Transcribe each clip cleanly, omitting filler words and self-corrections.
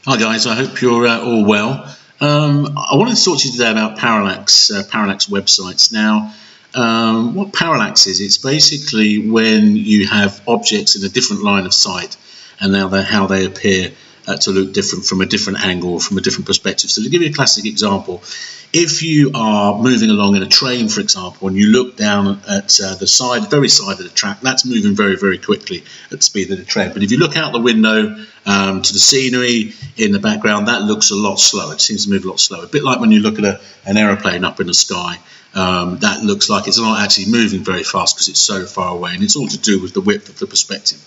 Hi guys, I hope you're all well. I wanted to talk to you today about Parallax websites. Now, what Parallax is, it's basically when you have objects in a different line of sight and now how they appear to look different from a different angle, from a different perspective. So to give you a classic example, if you are moving along in a train, for example, and you look down at the very side of the track, that's moving very, very quickly at the speed of the train. But if you look out the window to the scenery in the background, that looks a lot slower. It seems to move a lot slower. A bit like when you look at an aeroplane up in the sky. That looks like it's not actually moving very fast because it's so far away, and it's all to do with the width of the perspective.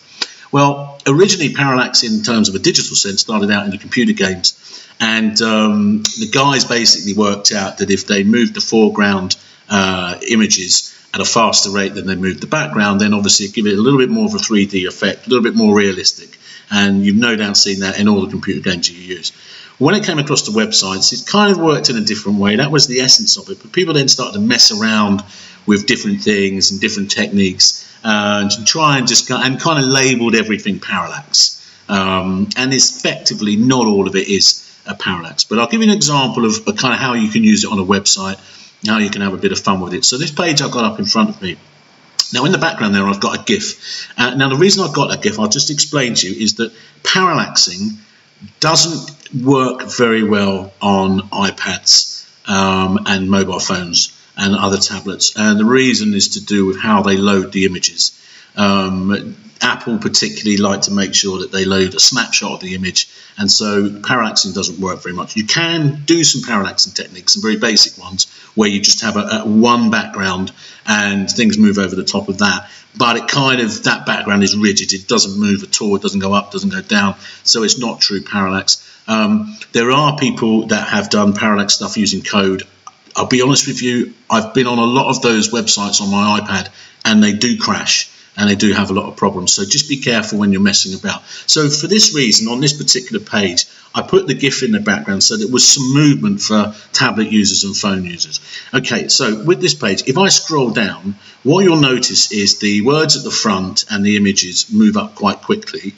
Well, originally Parallax, in terms of a digital sense, started out in the computer games, and the guys basically worked out that if they moved the foreground images at a faster rate than they moved the background, then obviously it give it a little bit more of a 3D effect, a little bit more realistic, and you've no doubt seen that in all the computer games you use. When it came across the websites, it kind of worked in a different way. That was the essence of it. But people then started to mess around with different things and different techniques to try and just kind of labelled everything Parallax. And effectively, not all of it is a Parallax. But I'll give you an example of kind of how you can use it on a website, how you can have a bit of fun with it. So this page I've got up in front of me. Now in the background there I've got a GIF. Now the reason I've got a GIF, I'll just explain to you, is that parallaxing doesn't work very well on iPads and mobile phones and other tablets, and the reason is to do with how they load the images. Apple particularly like to make sure that they load a snapshot of the image, and so parallaxing doesn't work very much. You can do some parallaxing techniques, some very basic ones, where you just have a one background and things move over the top of that, but that background is rigid. It doesn't move at all. It doesn't go up, doesn't go down, so it's not true parallax. There are people that have done parallax stuff using code. I'll be honest with you, I've been on a lot of those websites on my iPad, and they do crash. And they do have a lot of problems, so just be careful when you're messing about. So for this reason, on this particular page, I put the GIF in the background so there was some movement for tablet users and phone users. Okay, so with this page, if I scroll down, what you'll notice is the words at the front and the images move up quite quickly,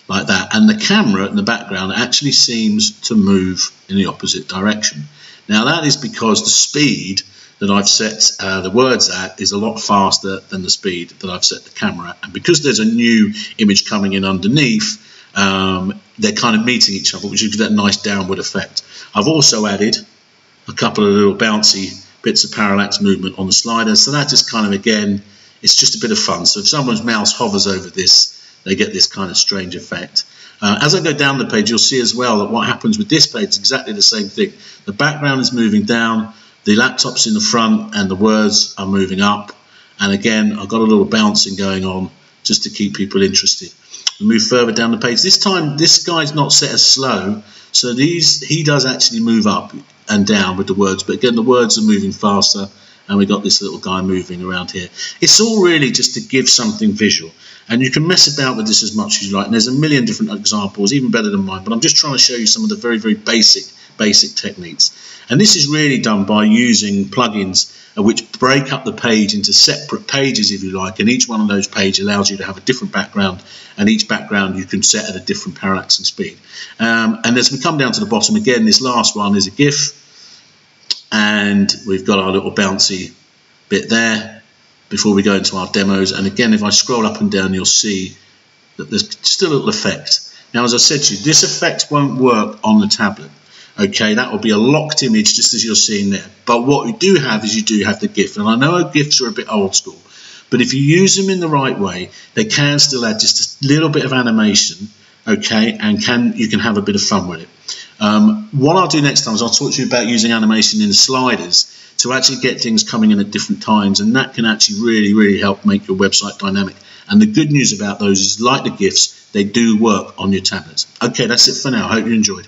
like that, and the camera in the background actually seems to move in the opposite direction. Now that is because the speed that I've set the words at is a lot faster than the speed that I've set the camera at. And because there's a new image coming in underneath, they're kind of meeting each other, which gives that nice downward effect. I've also added a couple of little bouncy bits of parallax movement on the slider, so that just kind of, again, it's just a bit of fun. So if someone's mouse hovers over this, they get this kind of strange effect. As I go down the page, you'll see as well that what happens with this page is exactly the same thing. The background is moving down, the laptop's in the front, and the words are moving up. And again, I've got a little bouncing going on just to keep people interested. We move further down the page. This time, this guy's not set as slow, so he does actually move up and down with the words. But again, the words are moving faster, and we've got this little guy moving around here. It's all really just to give something visual. And you can mess about with this as much as you like. And there's a million different examples, even better than mine. But I'm just trying to show you some of the very, very basic techniques. And this is really done by using plugins which break up the page into separate pages, if you like, and each one of those pages allows you to have a different background, and each background you can set at a different parallaxing speed. And as we come down to the bottom, again, this last one is a GIF, and we've got our little bouncy bit there before we go into our demos. And again, if I scroll up and down, you'll see that there's just a little effect. Now, as I said to you, this effect won't work on the tablet. Okay, that will be a locked image just as you're seeing there. But what you do have is you do have the GIF. And I know GIFs are a bit old school, but if you use them in the right way, they can still add just a little bit of animation, okay, and you can have a bit of fun with it. What I'll do next time is I'll talk to you about using animation in the sliders to actually get things coming in at different times, and that can actually really, really help make your website dynamic. And the good news about those is, like the GIFs, they do work on your tablets. Okay, that's it for now. I hope you enjoyed.